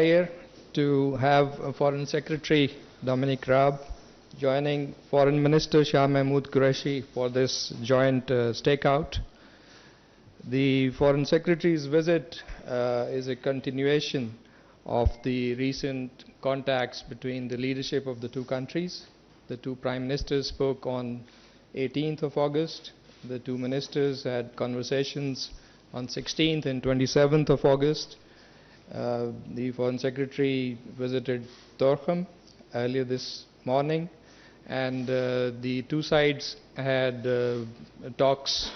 Here to have Foreign Secretary Dominic Raab joining Foreign Minister Shah Mahmood Qureshi for this joint stakeout. The Foreign Secretary's visit is a continuation of the recent contacts between the leadership of the two countries. The two Prime Ministers spoke on 18th of August. The two ministers had conversations on 16th and 27th of August. The Foreign Secretary visited Torkham earlier this morning, and the two sides had talks.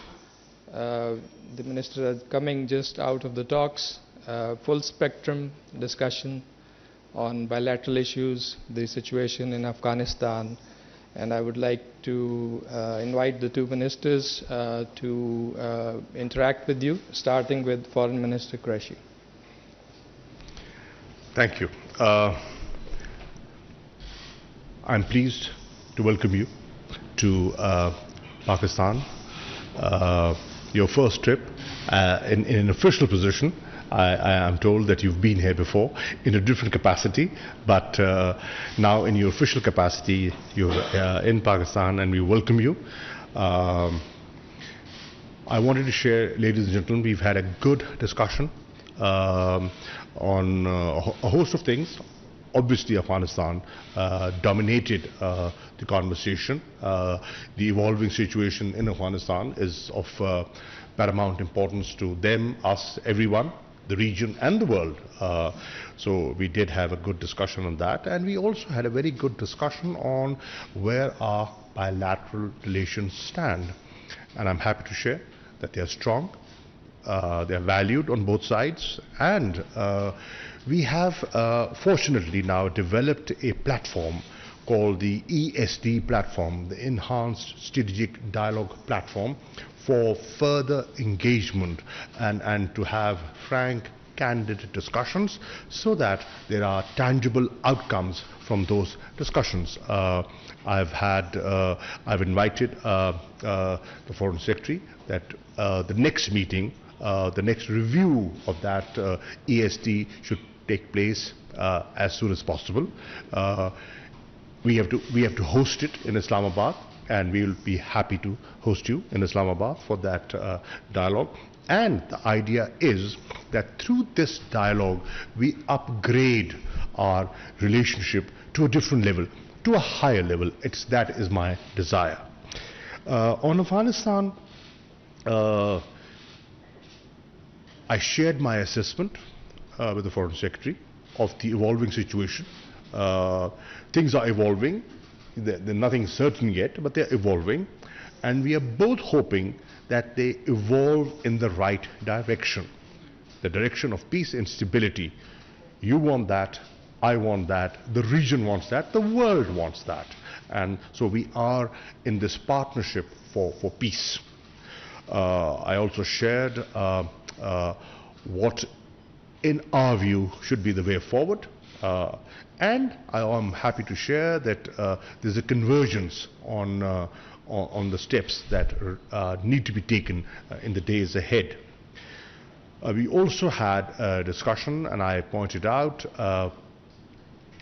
The minister is coming just out of the talks, full spectrum discussion on bilateral issues, the situation in Afghanistan, and I would like to invite the two ministers to interact with you, starting with Foreign Minister Qureshi. Thank you. I'm pleased to welcome you to Pakistan. Your first trip in an official position. I am told that you've been here before in a different capacity, but now in your official capacity, you're in Pakistan, and we welcome you. I wanted to share, ladies and gentlemen, we've had a good discussion on a host of things. Obviously, Afghanistan dominated the conversation. The evolving situation in Afghanistan is of paramount importance to them, us, everyone, the region and the world. So we did have a good discussion on that, and we also had a very good discussion on where our bilateral relations stand. And I'm happy to share that they are strong. They are valued on both sides, and we have fortunately now developed a platform called the ESD platform, the Enhanced Strategic Dialogue Platform, for further engagement and to have frank, candid discussions so that there are tangible outcomes from those discussions. I've invited the Foreign Secretary that the next meeting, the next review of that ESD should take place as soon as possible. We have to host it in Islamabad, and we will be happy to host you in Islamabad for that dialogue. And the idea is that through this dialogue, we upgrade our relationship to a different level, to a higher level. That is my desire. On Afghanistan, I shared my assessment with the Foreign Secretary of the evolving situation. Things are evolving. They're nothing certain yet, but they're evolving. And we are both hoping that they evolve in the right direction, the direction of peace and stability. You want that, I want that, the region wants that, the world wants that. And so we are in this partnership for peace. I also shared what, in our view, should be the way forward. And I am happy to share that there's a convergence on the steps that need to be taken in the days ahead. We also had a discussion, and I pointed out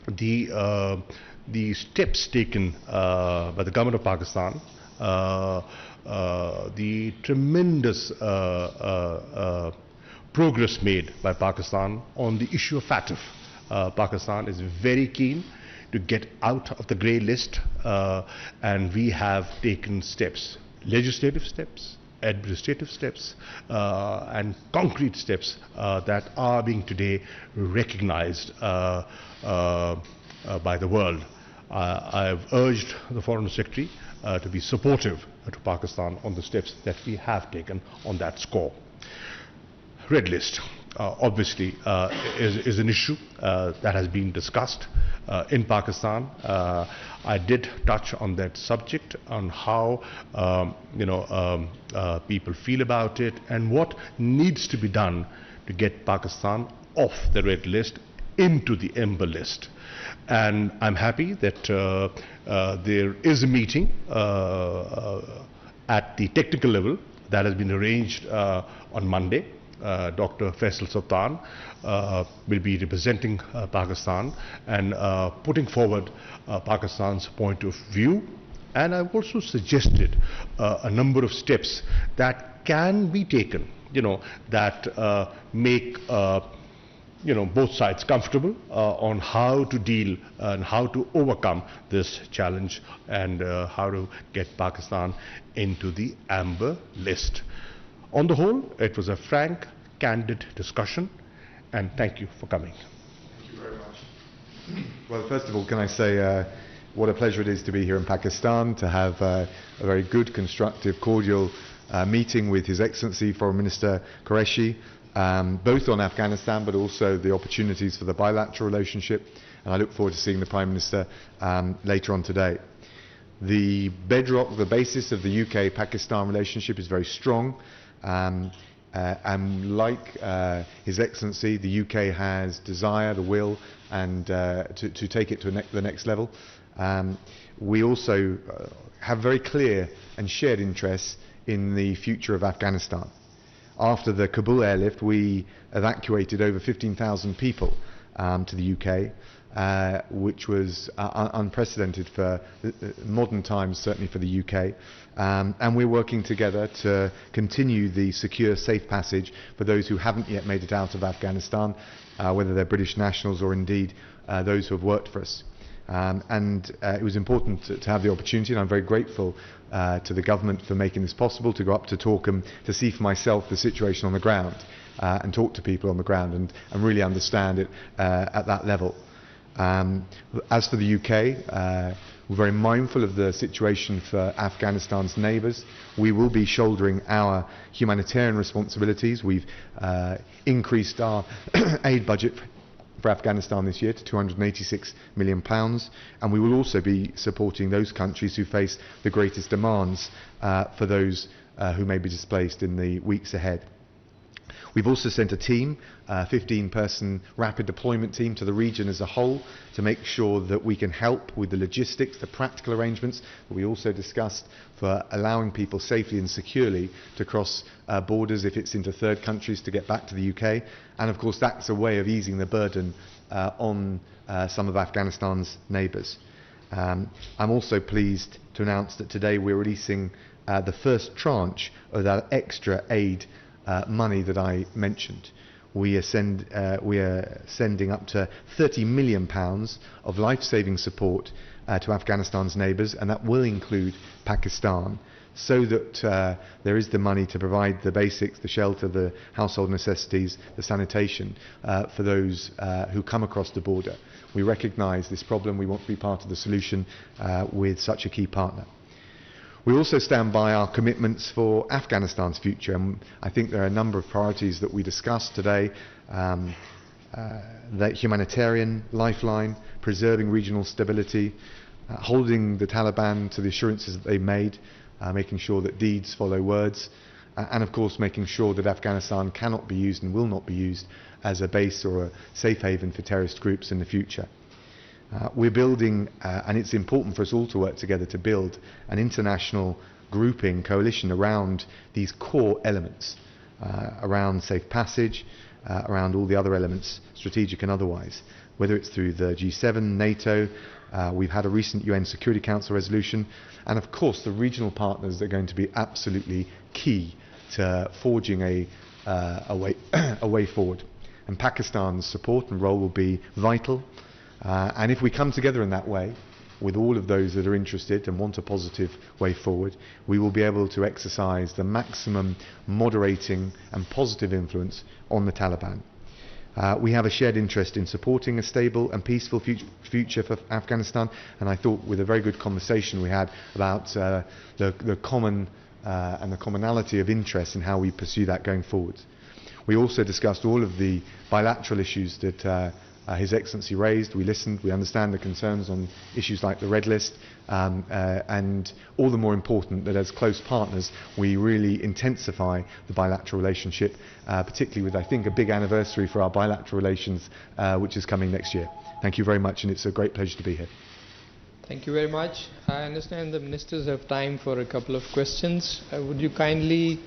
the steps taken by the government of Pakistan, the tremendous progress made by Pakistan on the issue of FATF. Pakistan is very keen to get out of the grey list, and we have taken steps, legislative steps, administrative steps, and concrete steps that are being today recognized by the world. I have urged the Foreign Secretary to be supportive to Pakistan on the steps that we have taken on that score. Red list. Obviously is an issue that has been discussed in Pakistan. I did touch on that subject, on how people feel about it and what needs to be done to get Pakistan off the red list into the amber list. And I'm happy that there is a meeting at the technical level that has been arranged on Monday. Dr. Faisal Sultan will be representing Pakistan and putting forward Pakistan's point of view. And I've also suggested a number of steps that can be taken, that make both sides comfortable on how to deal and how to overcome this challenge and how to get Pakistan into the amber list. On the whole, it was a frank, candid discussion, and thank you for coming. Thank you very much. Well, first of all, can I say what a pleasure it is to be here in Pakistan, to have a very good, constructive, cordial meeting with His Excellency Foreign Minister Qureshi, both on Afghanistan but also the opportunities for the bilateral relationship, and I look forward to seeing the Prime Minister later on today. The bedrock, the basis of the UK-Pakistan relationship is very strong, and like His Excellency, the UK has desire, the will, and to take it to the next level. We also have very clear and shared interests in the future of Afghanistan. After the Kabul airlift, we evacuated over 15,000 people to the UK, which was unprecedented for modern times, certainly for the UK. And we're working together to continue the secure, safe passage for those who haven't yet made it out of Afghanistan, whether they're British nationals or indeed those who have worked for us. It was important to have the opportunity, and I'm very grateful to the government for making this possible, to go up to Torkham to see for myself the situation on the ground and talk to people on the ground and really understand it at that level. As for the UK, we're very mindful of the situation for Afghanistan's neighbours. We will be shouldering our humanitarian responsibilities. We've increased our aid budget for Afghanistan this year to £286 million, and we will also be supporting those countries who face the greatest demands for those who may be displaced in the weeks ahead. We've also sent a team, a 15-person rapid deployment team, to the region as a whole to make sure that we can help with the logistics, the practical arrangements that we also discussed for allowing people safely and securely to cross borders if it's into third countries to get back to the UK. And of course that's a way of easing the burden on some of Afghanistan's neighbours. I'm also pleased to announce that today we're releasing the first tranche of that extra aid money that I mentioned. We are sending up to £30 million of life-saving support to Afghanistan's neighbours, and that will include Pakistan, so that there is the money to provide the basics, the shelter, the household necessities, the sanitation for those who come across the border. We recognise this problem. We want to be part of the solution with such a key partner. We also stand by our commitments for Afghanistan's future, and I think there are a number of priorities that we discussed today. The humanitarian lifeline, preserving regional stability, holding the Taliban to the assurances that they made, making sure that deeds follow words, and of course making sure that Afghanistan cannot be used and will not be used as a base or a safe haven for terrorist groups in the future. We're building, and it's important for us all to work together to build an international grouping, coalition around these core elements, around safe passage, around all the other elements, strategic and otherwise, whether it's through the G7, NATO, we've had a recent UN Security Council resolution, and of course the regional partners are going to be absolutely key to forging a way forward. And Pakistan's support and role will be vital. And if we come together in that way, with all of those that are interested and want a positive way forward, we will be able to exercise the maximum moderating and positive influence on the Taliban. We have a shared interest in supporting a stable and peaceful future for Afghanistan, and I thought with a very good conversation we had about the common and the commonality of interest in how we pursue that going forward. We also discussed all of the bilateral issues that His Excellency raised. We listened, we understand the concerns on issues like the Red List, and all the more important that as close partners we really intensify the bilateral relationship, particularly with, I think, a big anniversary for our bilateral relations, which is coming next year. Thank you very much, and it's a great pleasure to be here. Thank you very much. I understand the ministers have time for a couple of questions. Would you kindly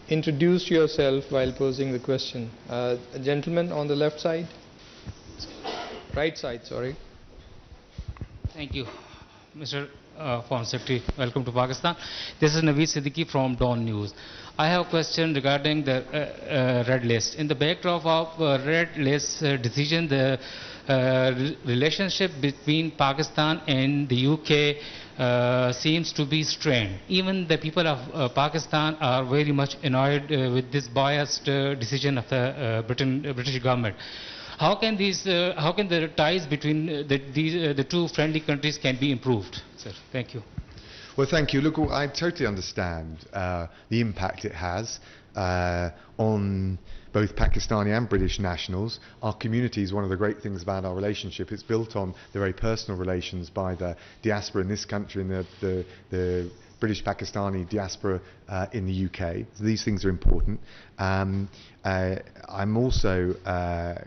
introduce yourself while posing the question. A gentleman on the left side. Right side, sorry. Thank you, Mr. Foreign Secretary. Welcome to Pakistan. This is Naveed Siddiqui from Dawn News. I have a question regarding the red list. In the backdrop of red list decision, the relationship between Pakistan and the UK seems to be strained. Even the people of Pakistan are very much annoyed with this biased decision of the British government. How can the ties between the two friendly countries can be improved, sir? Thank you. Well, thank you. Look, I totally understand the impact it has on both Pakistani and British nationals. Our community is one of the great things about our relationship. It's built on the very personal relations by the diaspora in this country and the British Pakistani diaspora in the UK. So these things are important. I'm also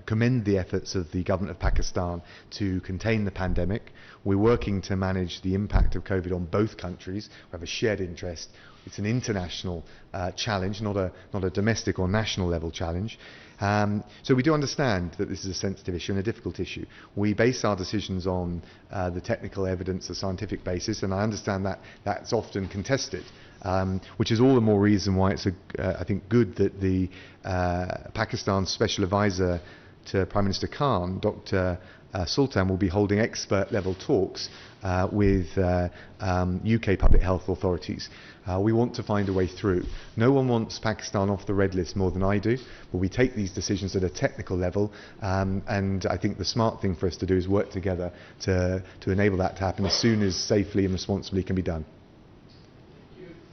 commend the efforts of the government of Pakistan to contain the pandemic. We're working to manage the impact of COVID on both countries. We have a shared interest. It's an international challenge, not a domestic or national level challenge. So we do understand that this is a sensitive issue and a difficult issue. We base our decisions on the technical evidence, the scientific basis, and I understand that that's often contested, which is all the more reason why it's, I think, good that the Pakistan's Special Advisor to Prime Minister Khan, Dr. Sultan, will be holding expert-level talks with UK public health authorities. We want to find a way through. No one wants Pakistan off the red list more than I do, but we take these decisions at a technical level, and I think the smart thing for us to do is work together to enable that to happen as soon as safely and responsibly can be done.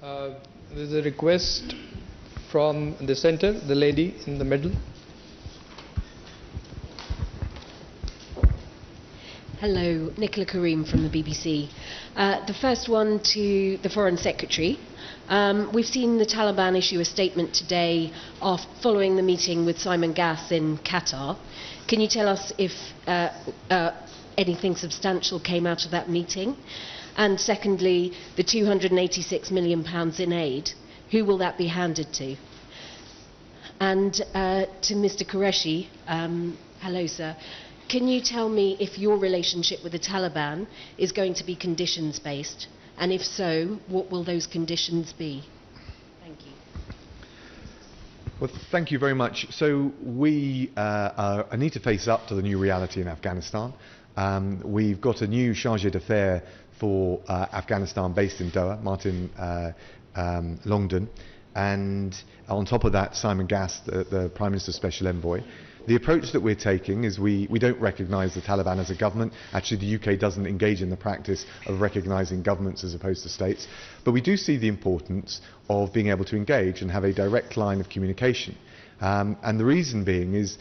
There's a request from the center, the lady in the middle. Hello, Nicola Karim from the BBC. The first one to the Foreign Secretary. We've seen the Taliban issue a statement today following the meeting with Simon Gass in Qatar. Can you tell us if anything substantial came out of that meeting? And secondly, the £286 million in aid, who will that be handed to? And to Mr. Qureshi, hello sir. Can you tell me if your relationship with the Taliban is going to be conditions-based? And if so, what will those conditions be? Thank you. Well, thank you very much. So we need to face up to the new reality in Afghanistan. We've got a new chargé d'affaires for Afghanistan based in Doha, Martin Longdon. And on top of that, Simon Gass, the Prime Minister's Special Envoy. The approach that we're taking is we don't recognise the Taliban as a government. Actually, the UK doesn't engage in the practice of recognising governments as opposed to states. But we do see the importance of being able to engage and have a direct line of communication. And the reason being is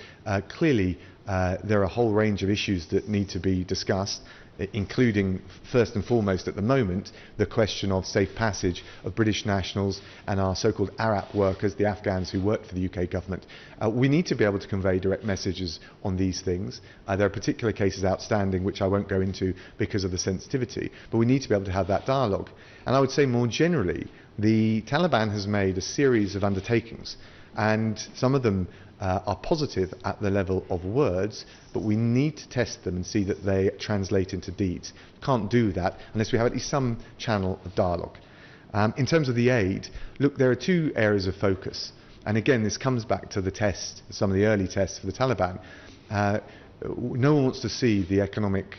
clearly there are a whole range of issues that need to be discussed, including, first and foremost at the moment, the question of safe passage of British nationals and our so-called Arab workers, the Afghans who work for the UK government. We need to be able to convey direct messages on these things. There are particular cases outstanding which I won't go into because of the sensitivity, but we need to be able to have that dialogue. And I would say more generally, the Taliban has made a series of undertakings, and some of them are positive at the level of words, but we need to test them and see that they translate into deeds. Can't do that unless we have at least some channel of dialogue. In terms of the aid, look, there are two areas of focus. And again, this comes back to the test, some of the early tests for the Taliban. No one wants to see the economic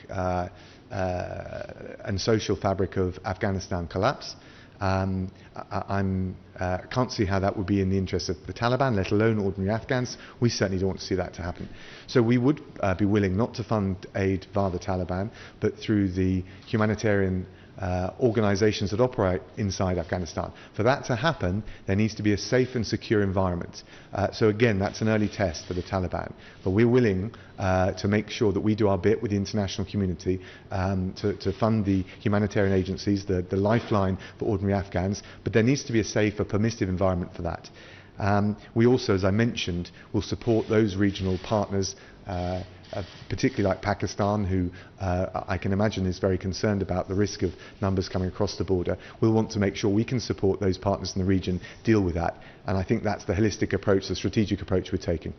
and social fabric of Afghanistan collapse. I can't see how that would be in the interest of the Taliban, let alone ordinary Afghans. We certainly don't want to see that to happen. So we would be willing not to fund aid via the Taliban, but through the humanitarian organisations that operate inside Afghanistan. For that to happen, there needs to be a safe and secure environment. So again, that's an early test for the Taliban. But we're willing to make sure that we do our bit with the international community to fund the humanitarian agencies, the lifeline for ordinary Afghans. But there needs to be a safe, a permissive environment for that. We also, as I mentioned, will support those regional partners particularly like Pakistan, who I can imagine is very concerned about the risk of numbers coming across the border, we'll want to make sure we can support those partners in the region deal with that. And I think that's the holistic approach, the strategic approach we're taking.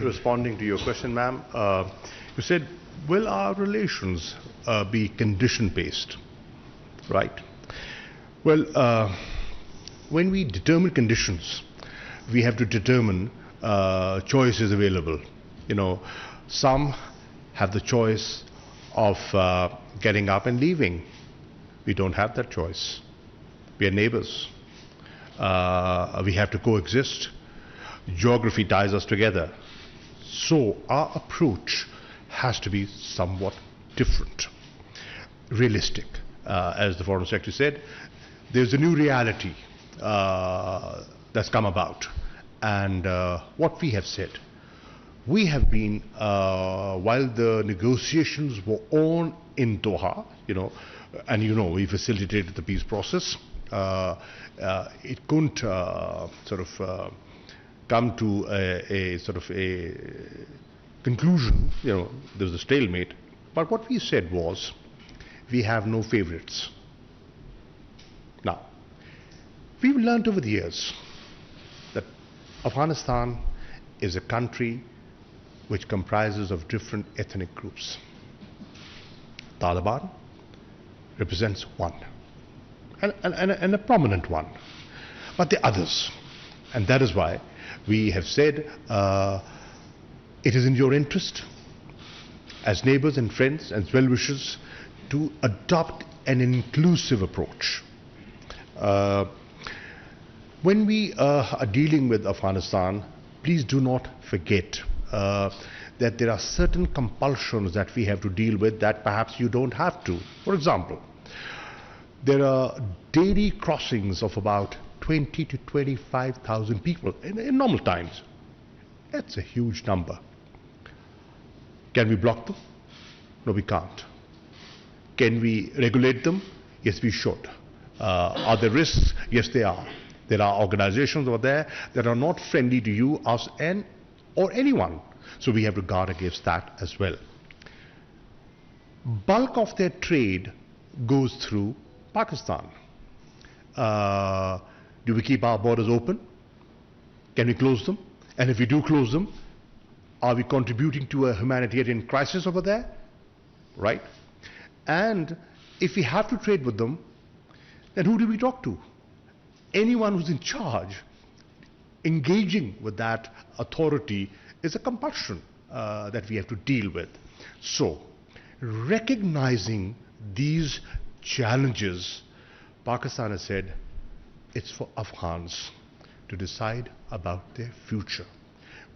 Responding to your question, ma'am, you said, will our relations be condition-based, right? Well, when we determine conditions, we have to determine choices available. You know, some have the choice of getting up and leaving. We don't have that choice. We are neighbors. We have to coexist. Geography ties us together. So our approach has to be somewhat different, realistic. As the Foreign Secretary said, there's a new reality that's come about. And what we have said, we have been, while the negotiations were on in Doha, we facilitated the peace process, it couldn't come to a conclusion. There was a stalemate. But what we said was, we have no favorites. Now, we've learned over the years that Afghanistan is a country which comprises of different ethnic groups. Taliban represents one, and a prominent one. But the others, and that is why we have said it is in your interest as neighbors and friends and well-wishers to adopt an inclusive approach. When we are dealing with Afghanistan, please do not forget that there are certain compulsions that we have to deal with that perhaps you don't have to. For example, there are daily crossings of about 20 to 25,000 people in normal times. That's a huge number. Can we block them? No, we can't. Can we regulate them? Yes, we should. Are there risks? Yes, there are. There are organizations over there that are not friendly to you, us, or anyone. So we have to guard against that as well. Bulk of their trade goes through Pakistan. Do we keep our borders open? Can we close them? And if we do close them, are we contributing to a humanitarian crisis over there? Right? And if we have to trade with them, then who do we talk to? Anyone who's in charge. Engaging with that authority is a compulsion that we have to deal with. So, recognizing these challenges, Pakistan has said it's for Afghans to decide about their future.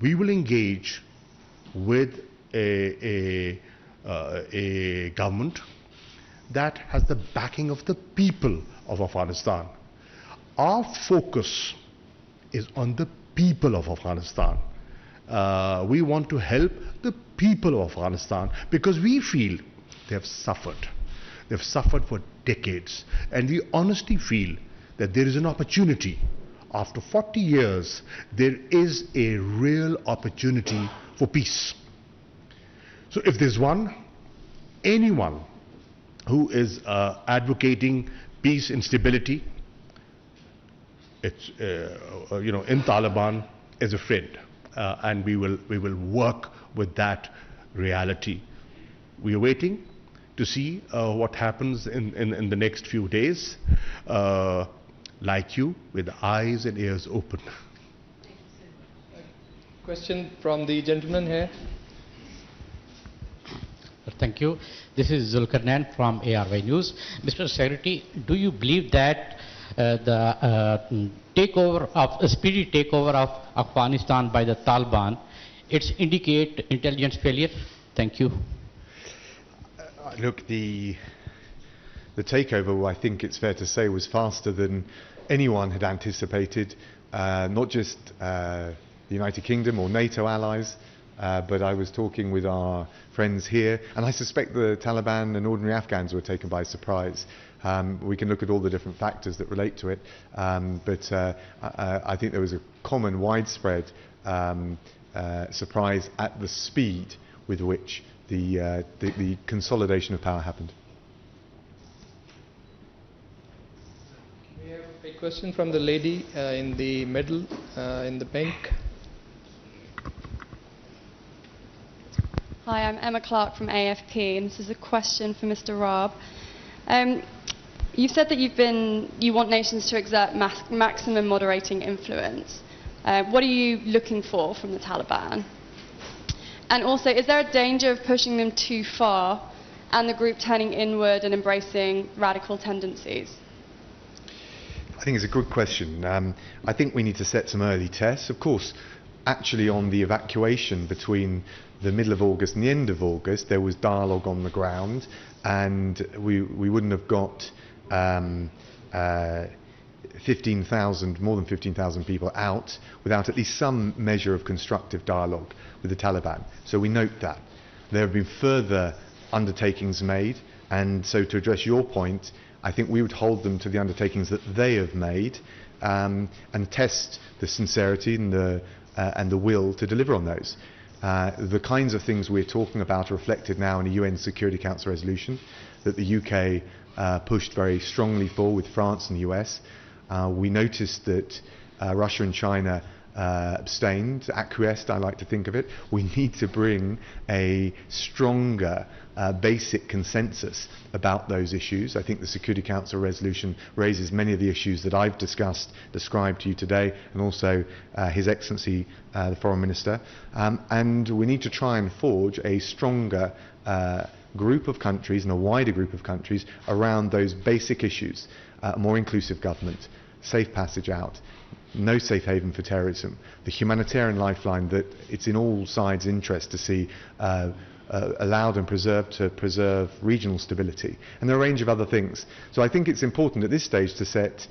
We will engage with a government that has the backing of the people of Afghanistan. Our focus is on the people of Afghanistan. We want to help the people of Afghanistan because we feel they have suffered. They've suffered for decades. And we honestly feel that there is an opportunity. After 40 years, there is a real opportunity for peace. So if there's anyone who is advocating peace and stability, it's in Taliban is a friend, and we will work with that reality. We are waiting to see what happens in the next few days, like you, with eyes and ears open. Question from the gentleman here. Thank you. This is Zulkarnain from ARY News. Mr. Secretary, do you believe that the speedy takeover of Afghanistan by the Taliban, it's indicate intelligence failure? Thank you. Look, the takeover, I think it's fair to say, was faster than anyone had anticipated, not just the United Kingdom or NATO allies, but I was talking with our friends here, and I suspect the Taliban and ordinary Afghans were taken by surprise. We can look at all the different factors that relate to it, but I think there was a common, widespread surprised at the speed with which the consolidation of power happened. We have a question from the lady in the middle, in the pink. Hi, I'm Emma Clark from AFP, and this is a question for Mr. Raab. You've said that you want nations to exert maximum moderating influence. What are you looking for from the Taliban? And also, is there a danger of pushing them too far and the group turning inward and embracing radical tendencies? I think it's a good question. I think we need to set some early tests. Of course, actually on the evacuation between the middle of August and the end of August, there was dialogue on the ground, and we wouldn't have got 15,000, more than 15,000 people out without at least some measure of constructive dialogue with the Taliban. So we note that. There have been further undertakings made, and so to address your point, I think we would hold them to the undertakings that they have made, and test the sincerity and the will to deliver on those. The kinds of things we're talking about are reflected now in a UN Security Council resolution that the UK pushed very strongly for with France and the US. We noticed that Russia and China abstained, acquiesced, I like to think of it. We need to bring a stronger basic consensus about those issues. I think the Security Council resolution raises many of the issues that I've described to you today, and also His Excellency, the Foreign Minister. And we need to try and forge a stronger group of countries and a wider group of countries around those basic issues. More inclusive government, safe passage out, no safe haven for terrorism, the humanitarian lifeline that it's in all sides' interest to see allowed and preserved to preserve regional stability, and there are a range of other things. So I think it's important at this stage to set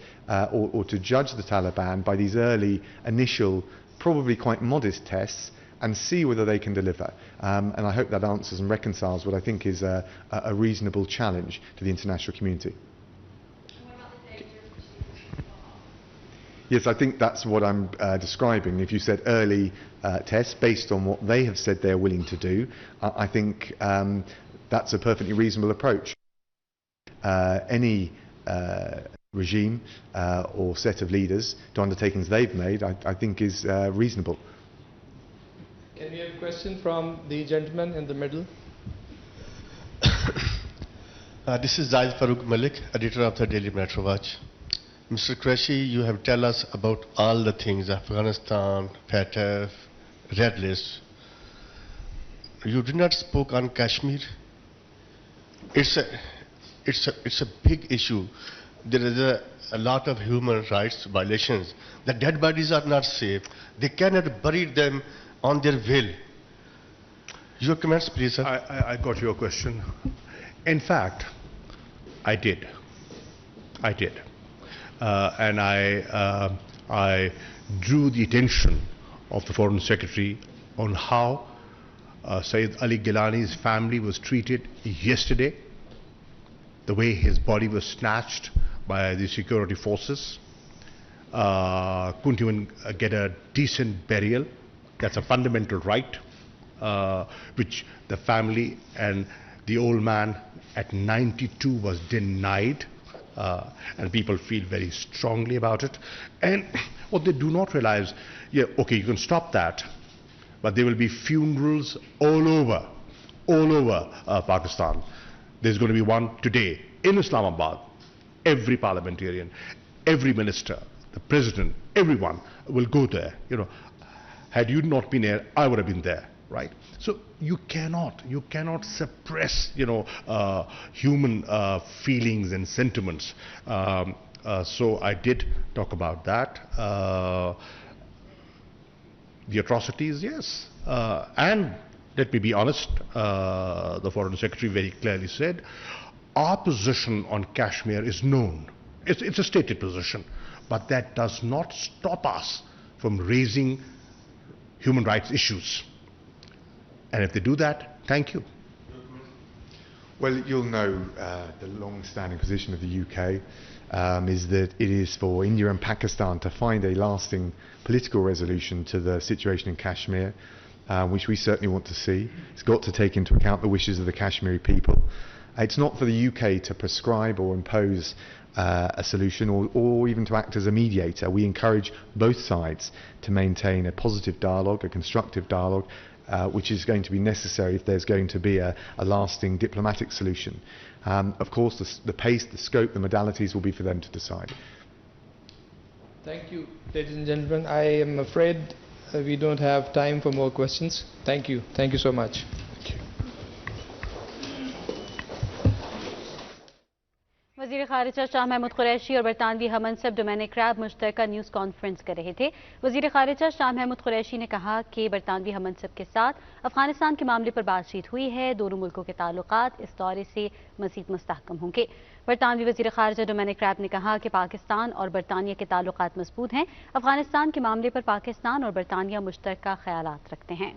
or to judge the Taliban by these early, initial, probably quite modest tests, and see whether they can deliver. And I hope that answers and reconciles what I think is a reasonable challenge to the international community. Yes, I think that's what I'm describing. If you said early tests based on what they have said they're willing to do, I think that's a perfectly reasonable approach. Any regime or set of leaders to undertakings they've made, I think is reasonable. Can we have a question from the gentleman in the middle? This is Zaid Farooq Malik, editor of the Daily Metro Watch. Mr. Qureshi, you have tell us about all the things, Afghanistan, FATF, Red List. You did not spoke on Kashmir. It's a big issue. There is a lot of human rights violations. The dead bodies are not safe. They cannot bury them on their will. Your comments, please, sir. I got your question. In fact, I did. And I drew the attention of the Foreign Secretary on how Sayyid Ali Gilani's family was treated yesterday, the way his body was snatched by the security forces, couldn't even get a decent burial. That's a fundamental right, which the family and the old man at 92 was denied. And people feel very strongly about it. And what they do not realize, yeah, okay, you can stop that, but there will be funerals all over Pakistan. There's going to be one today in Islamabad. Every parliamentarian, every minister, the president, everyone will go there. You know, had you not been there, I would have been there. Right, so you cannot suppress, human feelings and sentiments. So I did talk about that. The atrocities, yes, and let me be honest. The Foreign Secretary very clearly said, our position on Kashmir is known. It's a stated position, but that does not stop us from raising human rights issues. And if they do that, thank you. Well, you'll know the long-standing position of the UK is that it is for India and Pakistan to find a lasting political resolution to the situation in Kashmir, which we certainly want to see. It's got to take into account the wishes of the Kashmiri people. It's not for the UK to prescribe or impose a solution or even to act as a mediator. We encourage both sides to maintain a positive dialogue, a constructive dialogue, which is going to be necessary if there's going to be a lasting diplomatic solution. Of course, the pace, the scope, the modalities will be for them to decide. Thank you, ladies and gentlemen. I am afraid we don't have time for more questions. Thank you. Thank you so much. वज़ीर ख़ारिजा शाह महमूद कुरैशी और बरतानवी हमनसब Dominic रैब मुश्तरका news conference कर रहे थे। वज़ीर ख़ारिजा शाह महमूद कुरैशी ने कहा कि बरतानवी हमनसब के साथ अफ़गानिस्तान के मामले पर बातचीत हुई है। दोनों मुल्कों के ताल्लुकात इस दौरे से मज़ीद मुस्तहकम होंगे। बरतानवी वज़ीर ख़ारिजा डोमिनिक रैब ने कहा कि पाकिस्तान और बरतानिया के ताल्लुकात मज़बूत हैं। अफ़गानिस्तान के मामले पर पाकिस्तान और बरतानिया मुश्तरका ख़यालात रखते हैं।